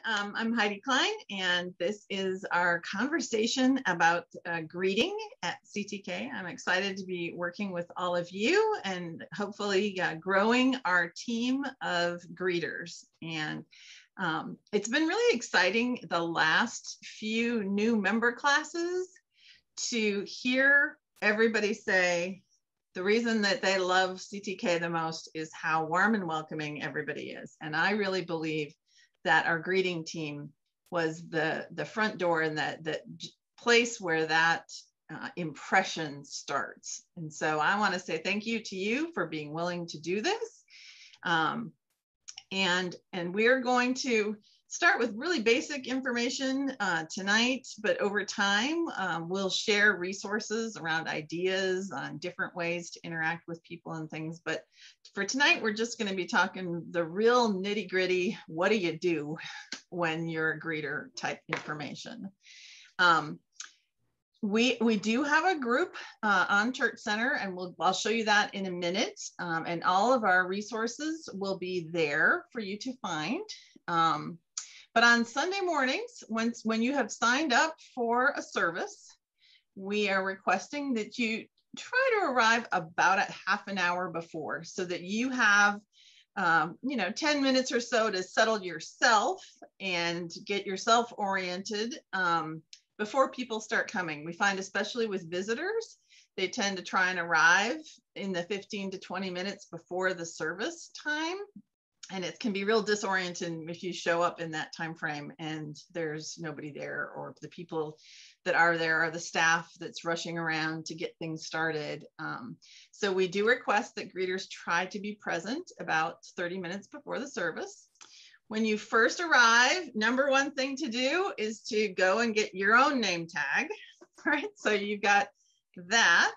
I'm Heidi Klein, and this is our conversation about greeting at CTK. I'm excited to be working with all of you and hopefully growing our team of greeters. And it's been really exciting the last few new member classes to hear everybody say the reason that they love CTK the most is how warm and welcoming everybody is. And I really believe that our greeting team was the front door and that place where that impression starts. And so I want to say thank you to you for being willing to do this. And we're going to start with really basic information tonight, but over time, we'll share resources around ideas on different ways to interact with people and things. But for tonight, we're just going to be talking the real nitty gritty. What do you do when you're a greeter type information? We do have a group on ChurchCenter, and I'll show you that in a minute. And all of our resources will be there for you to find. But on Sunday mornings, when you have signed up for a service, we are requesting that you try to arrive about a half an hour before so that you have 10 minutes or so to settle yourself and get yourself oriented before people start coming. We find, especially with visitors, they tend to try and arrive in the 15 to 20 minutes before the service time. And it can be real disorienting if you show up in that time frame and there's nobody there, or the people that are there are the staff that's rushing around to get things started. So we do request that greeters try to be present about 30 minutes before the service. When you first arrive, number one thing to do is to go and get your own name tag, right? So you've got that,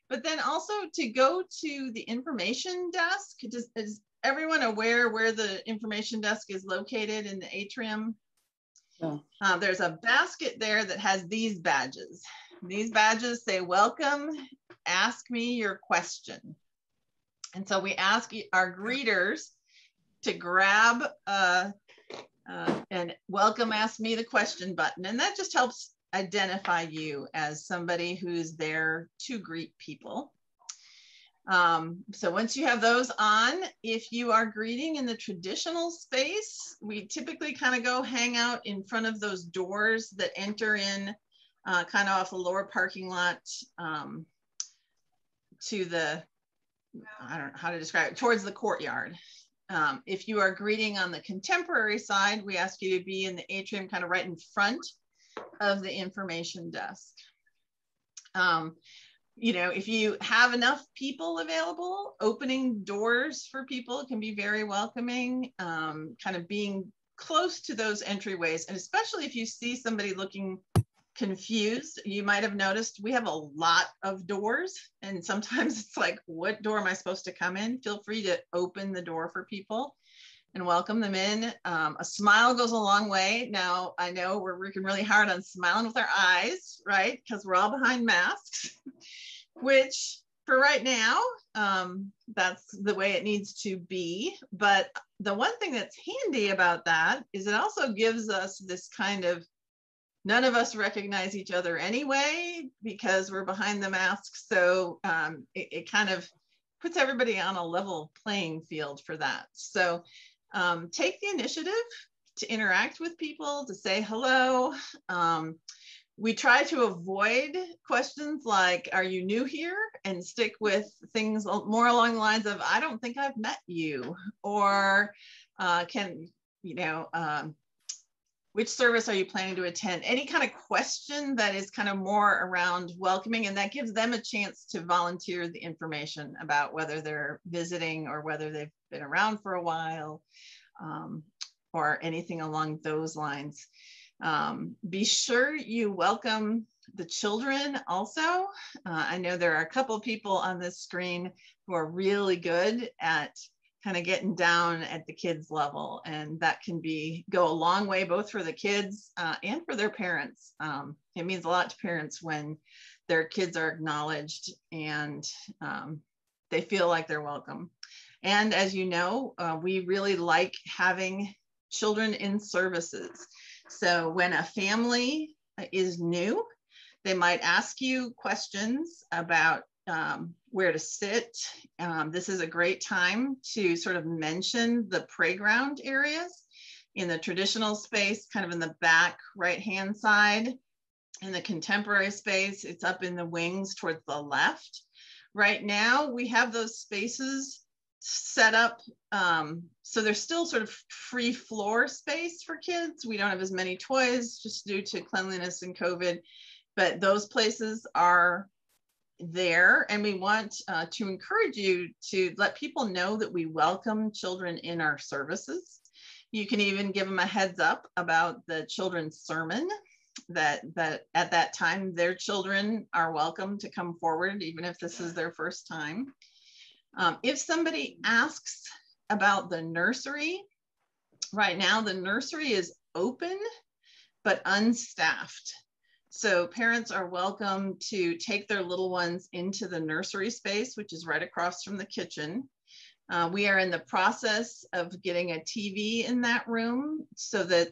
but then also to go to the information desk. Is everyone aware where the information desk is located in the atrium? Yeah. There's a basket there that has these badges. These badges say, welcome, ask me your question. And so we ask our greeters to grab and welcome, ask me the question button. And that just helps identify you as somebody who's there to greet people. So once you have those on, if you are greeting in the traditional space, we typically kind of go hang out in front of those doors that enter in kind of off the lower parking lot to the, I don't know how to describe it, towards the courtyard. If you are greeting on the contemporary side, we ask you to be in the atrium kind of right in front of the information desk. If you have enough people available, opening doors for people can be very welcoming, kind of being close to those entryways. And especially if you see somebody looking confused, you might have noticed we have a lot of doors. And sometimes it's like, what door am I supposed to come in? Feel free to open the door for people and welcome them in. A smile goes a long way. Now, I know we're working really hard on smiling with our eyes, right? Because we're all behind masks. Which for right now, that's the way it needs to be. But the one thing that's handy about that is it also gives us this kind of, none of us recognize each other anyway, because we're behind the masks. So it kind of puts everybody on a level playing field for that. So take the initiative to interact with people, to say hello. We try to avoid questions like, are you new here? And stick with things more along the lines of, I don't think I've met you. Or which service are you planning to attend? Any kind of question that is kind of more around welcoming, and that gives them a chance to volunteer the information about whether they're visiting or whether they've been around for a while, or anything along those lines. Be sure you welcome the children also. I know there are a couple people on this screen who are really good at kind of getting down at the kids level, and that can go a long way both for the kids and for their parents. It means a lot to parents when their kids are acknowledged and they feel like they're welcome. And as you know, we really like having children in services. So when a family is new, they might ask you questions about where to sit. This is a great time to sort of mention the playground areas. In the traditional space, kind of in the back right-hand side. In the contemporary space, it's up in the wings towards the left. Right now, we have those spaces set up. So there's still sort of free floor space for kids. We don't have as many toys just due to cleanliness and COVID, but those places are there. And we want to encourage you to let people know that we welcome children in our services. You can even give them a heads up about the children's sermon, that at that time, their children are welcome to come forward, even if this is their first time. If somebody asks about the nursery, right now the nursery is open, but unstaffed. So parents are welcome to take their little ones into the nursery space, which is right across from the kitchen. We are in the process of getting a TV in that room so that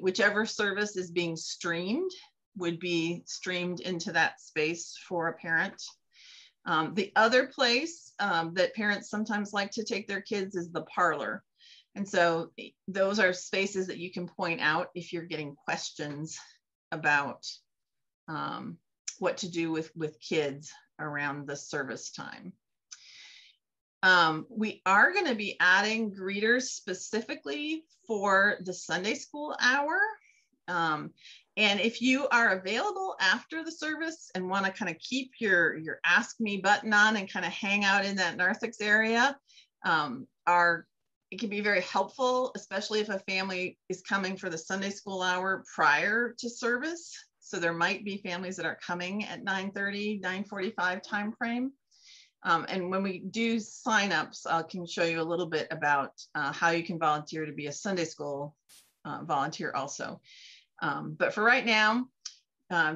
whichever service is being streamed would be streamed into that space for a parent. The other place that parents sometimes like to take their kids is the parlor. And so those are spaces that you can point out if you're getting questions about what to do with kids around the service time. We are going to be adding greeters specifically for the Sunday school hour. And if you are available after the service and want to kind of keep your Ask Me button on and kind of hang out in that narthex area, it can be very helpful, especially if a family is coming for the Sunday school hour prior to service. So there might be families that are coming at 9:30, 9:45 time frame. And when we do signups, I can show you a little bit about how you can volunteer to be a Sunday school volunteer also. But for right now,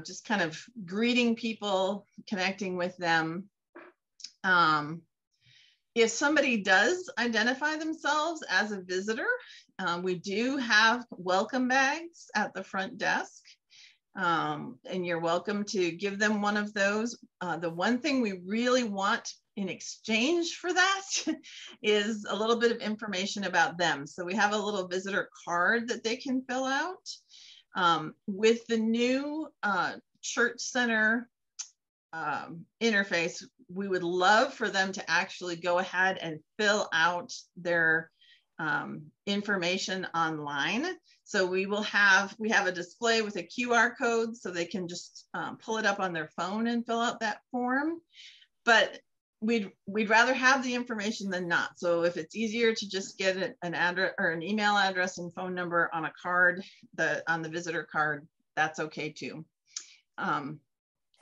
just kind of greeting people, connecting with them. If somebody does identify themselves as a visitor, we do have welcome bags at the front desk. And you're welcome to give them one of those. The one thing we really want in exchange for that is a little bit of information about them. So we have a little visitor card that they can fill out. With the new ChurchCenter interface, we would love for them to actually go ahead and fill out their information online. So we have a display with a QR code so they can just pull it up on their phone and fill out that form. But we'd rather have the information than not. So if it's easier to just get an address or an email address and phone number on a card, on the visitor card, that's okay too.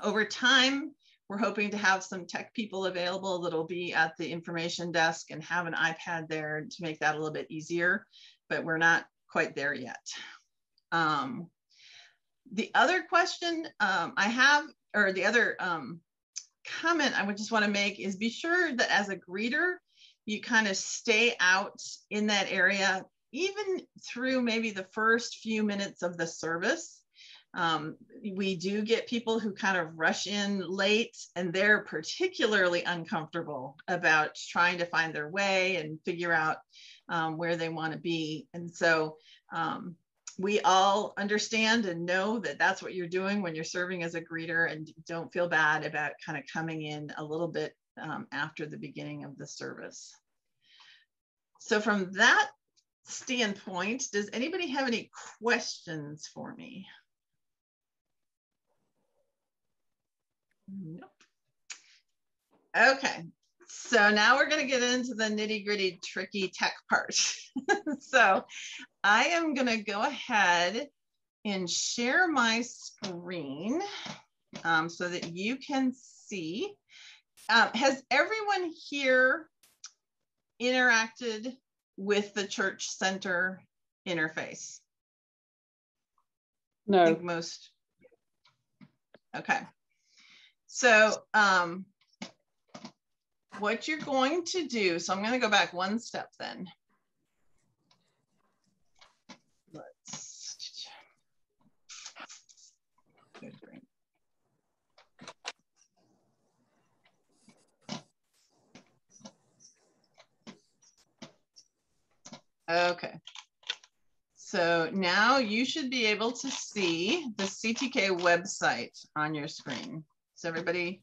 Over time, we're hoping to have some tech people available that'll be at the information desk and have an iPad there to make that a little bit easier, but we're not quite there yet. The other question I have, or the other comment I would just want to make is be sure that as a greeter, you kind of stay out in that area, even through maybe the first few minutes of the service. We do get people who kind of rush in late and they're particularly uncomfortable about trying to find their way and figure out where they want to be. And so we all understand and know that that's what you're doing when you're serving as a greeter, and don't feel bad about kind of coming in a little bit after the beginning of the service. So from that standpoint, does anybody have any questions for me? Nope. Okay, so now we're going to get into the nitty-gritty, tricky tech part. So I am going to go ahead and share my screen so that you can see. Has everyone here interacted with the ChurchCenter interface? No. I think most. Okay. So what you're going to do, so I'm going to go back one step then. Okay. So now you should be able to see the CTK website on your screen. Is everybody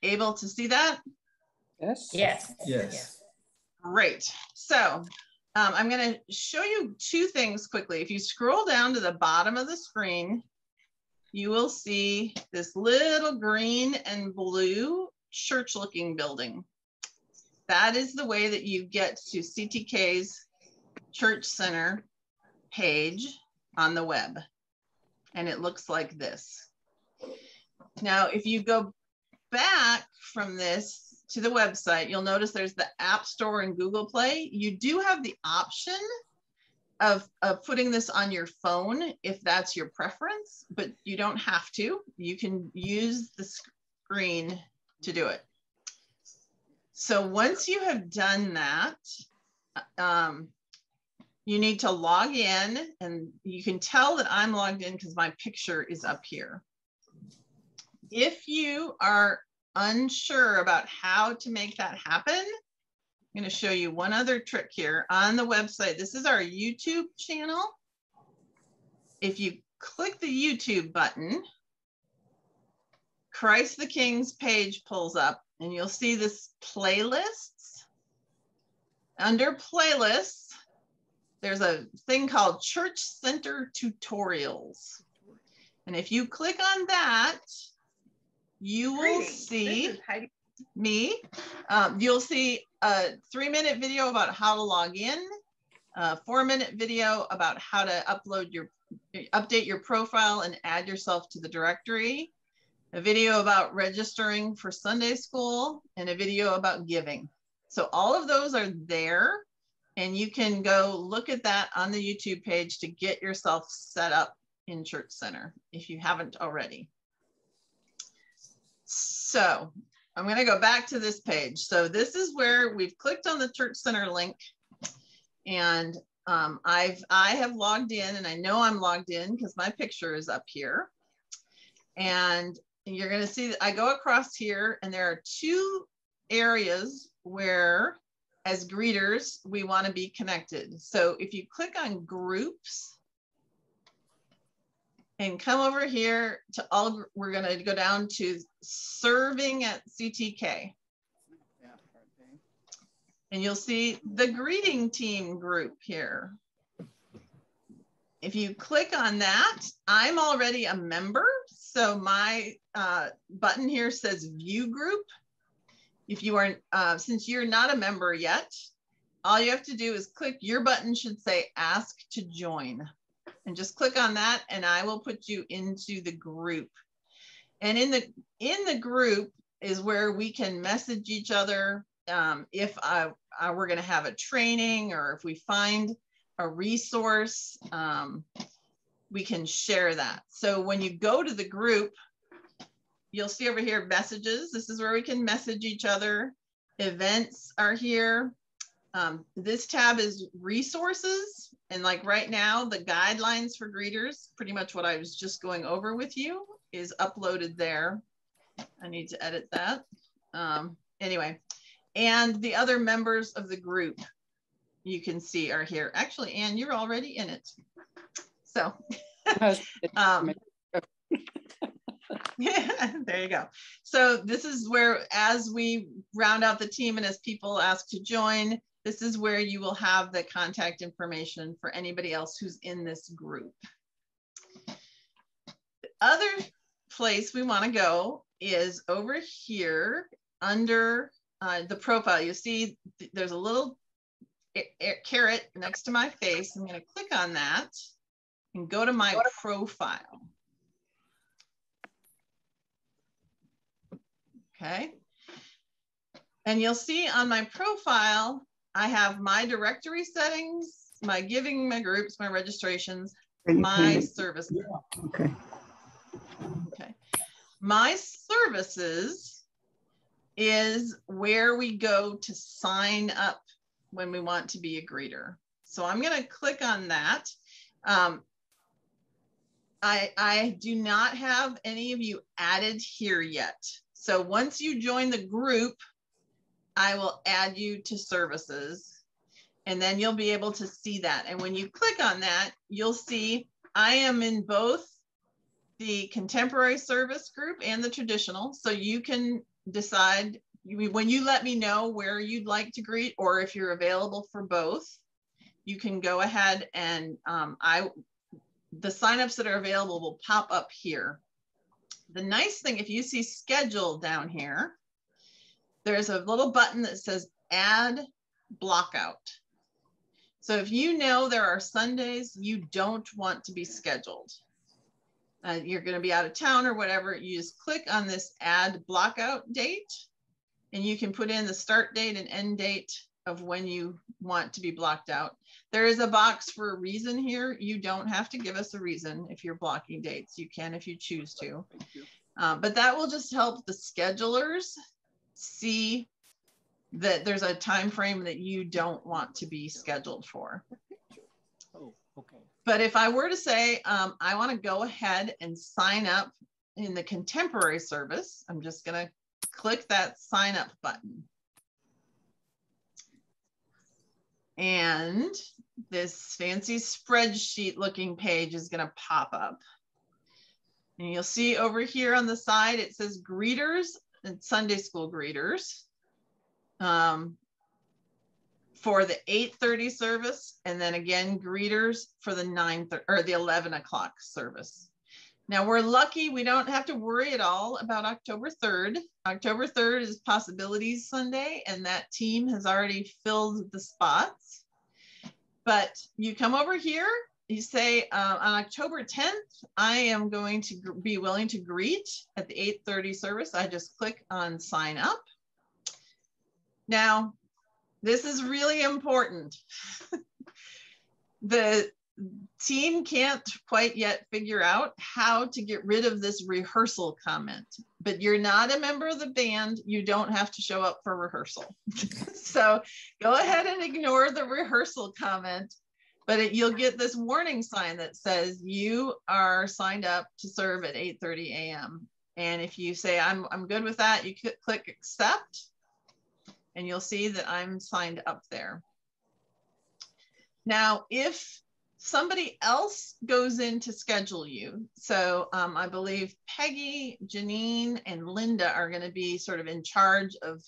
able to see that? Yes. Yes. Yes. Great. So I'm going to show you two things quickly. If you scroll down to the bottom of the screen, you will see this little green and blue church-looking building. That is the way that you get to CTK's Church Center page on the web. And it looks like this. Now, if you go back from this to the website, you'll notice there's the App Store and Google Play. You do have the option of putting this on your phone if that's your preference, but you don't have to. You can use the screen to do it. So once you have done that, you need to log in, and you can tell that I'm logged in because my picture is up here. If you are unsure about how to make that happen, I'm going to show you one other trick here on the website. This is our YouTube channel. If you click the YouTube button, Christ the King's page pulls up, and you'll see this playlists. Under playlists, there's a thing called ChurchCenter Tutorials. And if you click on that, you will see me. You'll see a 3-minute video about how to log in, a 4-minute video about how to update your profile and add yourself to the directory, a video about registering for Sunday school, and a video about giving. So all of those are there, and you can go look at that on the YouTube page to get yourself set up in Church Center if you haven't already. So I'm going to go back to this page. So this is where we've clicked on the Church Center link, and I have logged in, and I know I'm logged in because my picture is up here. And you're going to see that I go across here, and there are 2 areas where, as greeters, we want to be connected. So if you click on groups and come over here to all, we're going to go down to serving at CTK. And you'll see the greeting team group here. If you click on that, I'm already a member. So my button here says view group. If you are, since you're not a member yet, all you have to do is click, your button should say ask to join. And just click on that, and I will put you into the group. And in the group is where we can message each other. If we're going to have a training, or if we find a resource, we can share that. So when you go to the group, you'll see over here messages. This is where we can message each other. Events are here. This tab is resources. And like right now, the guidelines for greeters, pretty much what I was just going over with you, is uploaded there. I need to edit that. Anyway, and the other members of the group you can see are here. Actually, Anne, you're already in it. So, yeah, there you go. So this is where, as we round out the team and as people ask to join, this is where you will have the contact information for anybody else who's in this group. The other place we want to go is over here under the profile. You see there's a little caret next to my face. I'm going to click on that and go to my profile. Okay. And you'll see on my profile, I have my directory settings, my giving, my groups, my registrations, my services. Yeah. Okay. Okay. My services is where we go to sign up when we want to be a greeter. So I'm going to click on that. I do not have any of you added here yet. So once you join the group, I will add you to services. And then you'll be able to see that. And when you click on that, you'll see I am in both the contemporary service group and the traditional. So you can decide when you let me know where you'd like to greet, or if you're available for both, you can go ahead and the signups that are available will pop up here. The nice thing, if you see schedule down here, there's a little button that says add blockout. So if you know there are Sundays you don't want to be scheduled, you're going to be out of town or whatever, you just click on this add blockout date, and you can put in the start date and end date of when you want to be blocked out. There is a box for a reason here. You don't have to give us a reason if you're blocking dates. You can if you choose to. But that will just help the schedulers see that there's a time frame that you don't want to be scheduled for. Oh, okay. But if I were to say, I want to go ahead and sign up in the contemporary service, I'm just going to click that sign up button. And this fancy spreadsheet looking page is going to pop up. And you'll see over here on the side, it says greeters and Sunday school greeters for the 8:30 service. And then again, greeters for the 9:30 or the 11 o'clock service. Now we're lucky we don't have to worry at all about October 3rd. October 3rd is Possibilities Sunday, and that team has already filled the spots. But you come over here, you say on October 10th, I am going to be willing to greet at the 8:30 service. I just click on sign up. Now, this is really important. The team can't quite yet figure out how to get rid of this rehearsal comment, but you're not a member of the band. You don't have to show up for rehearsal. So go ahead and ignore the rehearsal comment, but you'll get this warning sign that says you are signed up to serve at 8:30 a.m. And if you say, I'm good with that, you click accept, and you'll see that I'm signed up there. Now, if somebody else goes in to schedule you, so I believe Peggy, Janine, and Linda are going to be sort of in charge of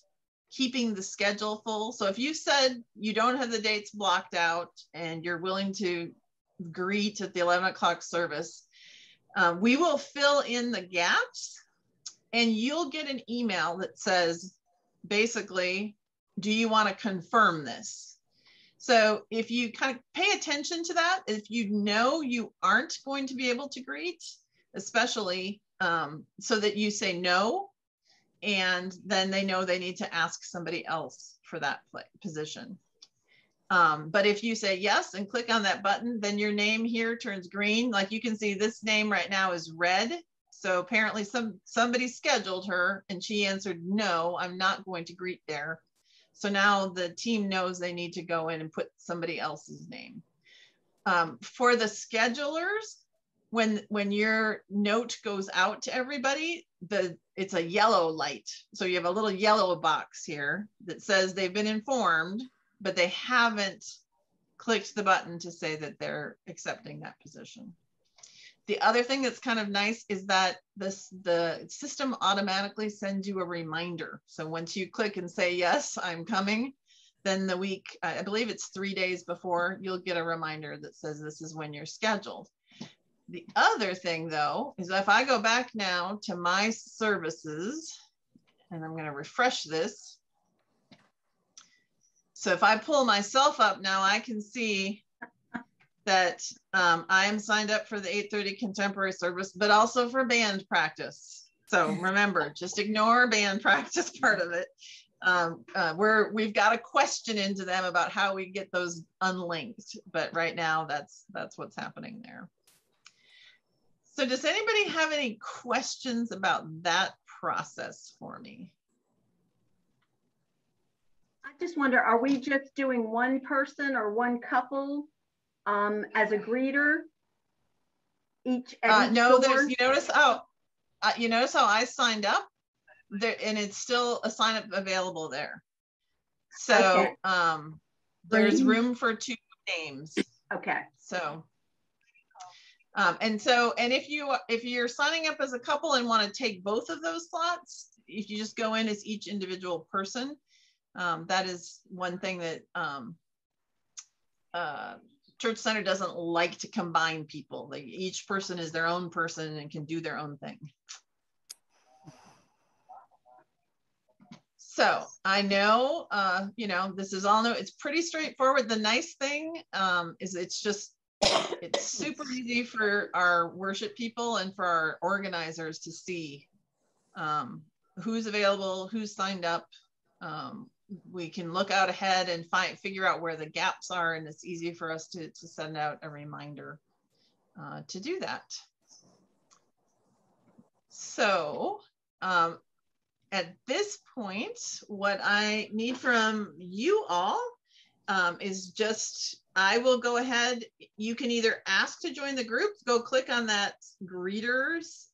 keeping the schedule full. So if you said you don't have the dates blocked out and you're willing to greet at the 11 o'clock service, we will fill in the gaps, and you'll get an email that says, basically, do you want to confirm this? So if you kind of pay attention to that, if you know you aren't going to be able to greet, especially so that you say no, and then they know they need to ask somebody else for that position. But if you say yes and click on that button, then your name here turns green. Like you can see, this name right now is red. So apparently somebody scheduled her and she answered, no, I'm not going to greet there. So now the team knows they need to go in and put somebody else's name. For the schedulers, when your note goes out to everybody, it's a yellow light. So you have a little yellow box here that says they've been informed, but they haven't clicked the button to say that they're accepting that position. The other thing that's kind of nice is that the system automatically sends you a reminder. So once you click and say, yes, I'm coming, then the week, I believe it's 3 days before, you'll get a reminder that says this is when you're scheduled. The other thing though, is if I go back now to my services, and I'm going to refresh this. So if I pull myself up now, I can see that I am signed up for the 8:30 contemporary service, but also for band practice. So remember, just ignore band practice part of it. We've got a question into them about how we get those unlinked, but right now that's what's happening there. So does anybody have any questions about that process for me? I just wonder, are we just doing one person or one couple as a greeter? No, you notice how I signed up there, and it's still a sign up available there. So okay. There's room for 2 names. Okay. So, and if you're signing up as a couple and want to take both of those slots, if you just go in as each individual person, that is one thing that ChurchCenter doesn't like to combine people. Like, each person is their own person and can do their own thing. So I know, this is all new. It's pretty straightforward. The nice thing is it's super easy for our worship people and for our organizers to see who's available, who's signed up. We can look out ahead and figure out where the gaps are, and it's easy for us to send out a reminder to do that. So at this point, what I need from you all is just, I will go ahead. You can either ask to join the group, go click on that greeters.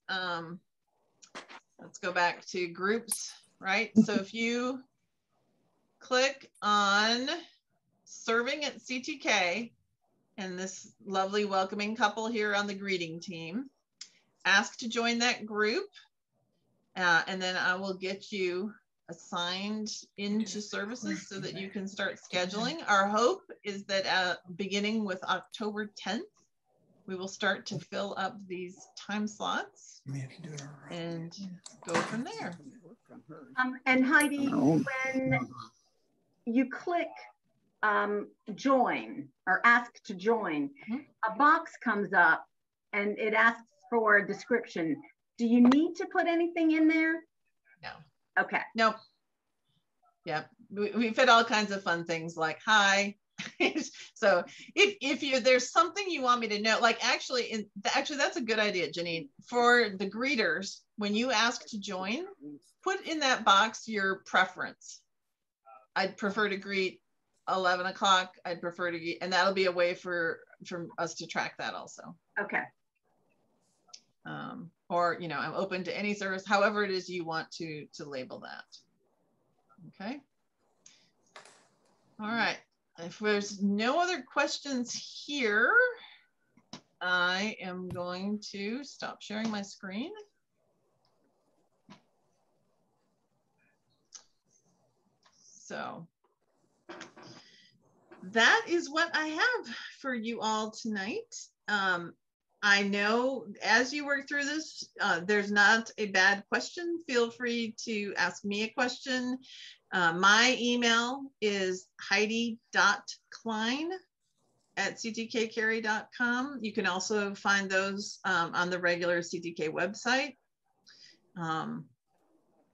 Let's go back to groups, right? So if you click on serving at CTK and this lovely welcoming couple here on the greeting team, ask to join that group. And then I will get you assigned into services so that you can start scheduling. Our hope is that beginning with October 10th, we will start to fill up these time slots and go from there. And Heidi, when you click join or ask to join, a box comes up and it asks for a description. Do you need to put anything in there? No. Okay. Nope. Yeah, we fit all kinds of fun things like hi. So if there's something you want me to know, like actually that's a good idea, Janine. For the greeters, when you ask to join, put in that box your preference. I'd prefer to greet 11 o'clock. I'd prefer to greet, and that'll be a way for us to track that also. Okay. Or, I'm open to any service, however it is you want to label that. Okay. All right. If there's no other questions here, I am going to stop sharing my screen. So that is what I have for you all tonight. I know as you work through this, there's not a bad question. Feel free to ask me a question. My email is heidi.klein@ctkcarry.com. You can also find those on the regular CTK website.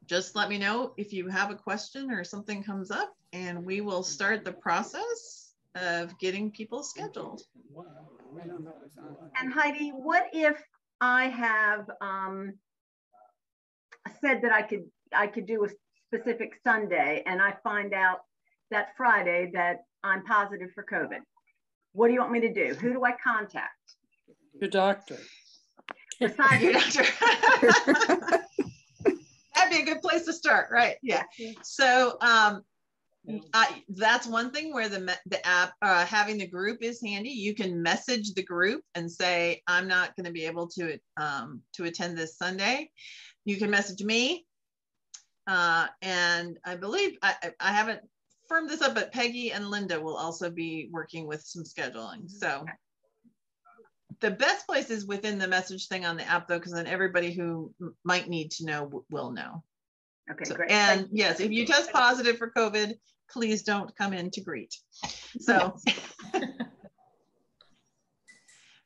Just let me know if you have a question or something comes up, and we will start the process of getting people scheduled. And Heidi, what if I have said that I could do a specific Sunday, and I find out that Friday that I'm positive for COVID? What do you want me to do? Who do I contact? Your doctor. Besides your doctor. That'd be a good place to start, right? Yeah. So that's one thing where the app, having the group is handy. You can message the group and say, I'm not going to be able to attend this Sunday. You can message me. And I believe, I haven't firmed this up, but Peggy and Linda will also be working with some scheduling. So the best place is within the message thing on the app, though, because then everybody who might need to know will know. Okay, so, great. And yes, if you test positive for COVID, please don't come in to greet. So,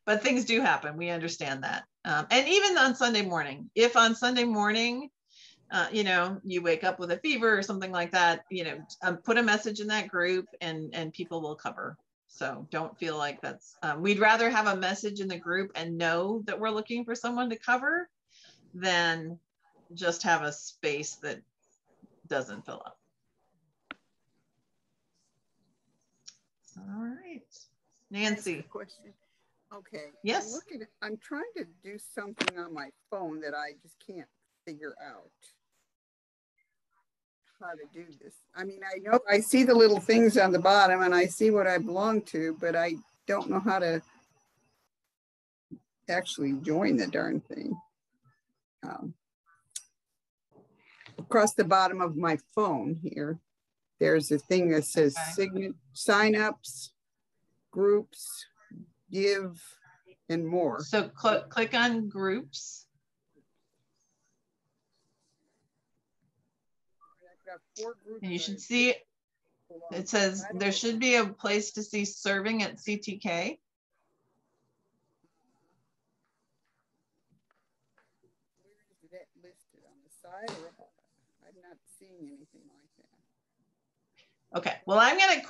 but things do happen. We understand that. And even on Sunday morning, if on Sunday morning, you wake up with a fever or something like that, put a message in that group and people will cover. So don't feel like that's, we'd rather have a message in the group and know that we're looking for someone to cover than just have a space that doesn't fill up. All right, Nancy. Question. Okay. Yes. I'm trying to do something on my phone that I just can't figure out. how to do this. I mean, I know I see the little things on the bottom and I see what I belong to, but I don't know how to actually join the darn thing. Across the bottom of my phone here, there's a thing that says sign-ups, groups, give, and more. So click on groups. I've got 4 groups. And you should see, it says there should be a place to see serving at CTK. Where is that listed, on the side, or I'm not seeing anything like that. Okay, well, I'm gonna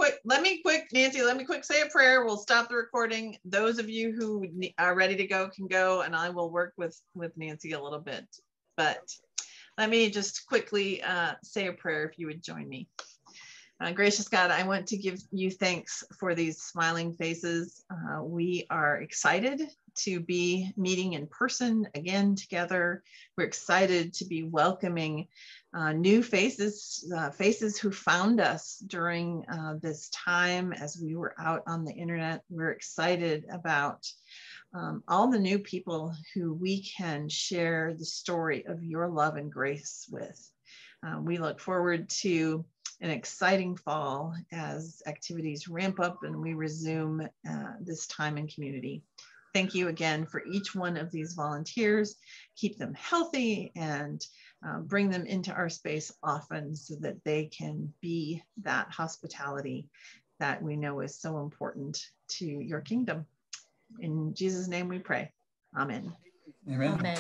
Nancy, let me quick say a prayer. We'll stop the recording. Those of you who are ready to go can go, and I will work with Nancy a little bit. But let me just quickly say a prayer if you would join me. Gracious God, I want to give you thanks for these smiling faces. We are excited to be meeting in person again together. We're excited to be welcoming new faces, faces who found us during this time as we were out on the internet. We're excited about all the new people who we can share the story of your love and grace with. We look forward to an exciting fall as activities ramp up and we resume this time in community. Thank you again for each one of these volunteers. Keep them healthy and bring them into our space often so that they can be that hospitality that we know is so important to your kingdom. In Jesus' name we pray. Amen. Amen. Amen.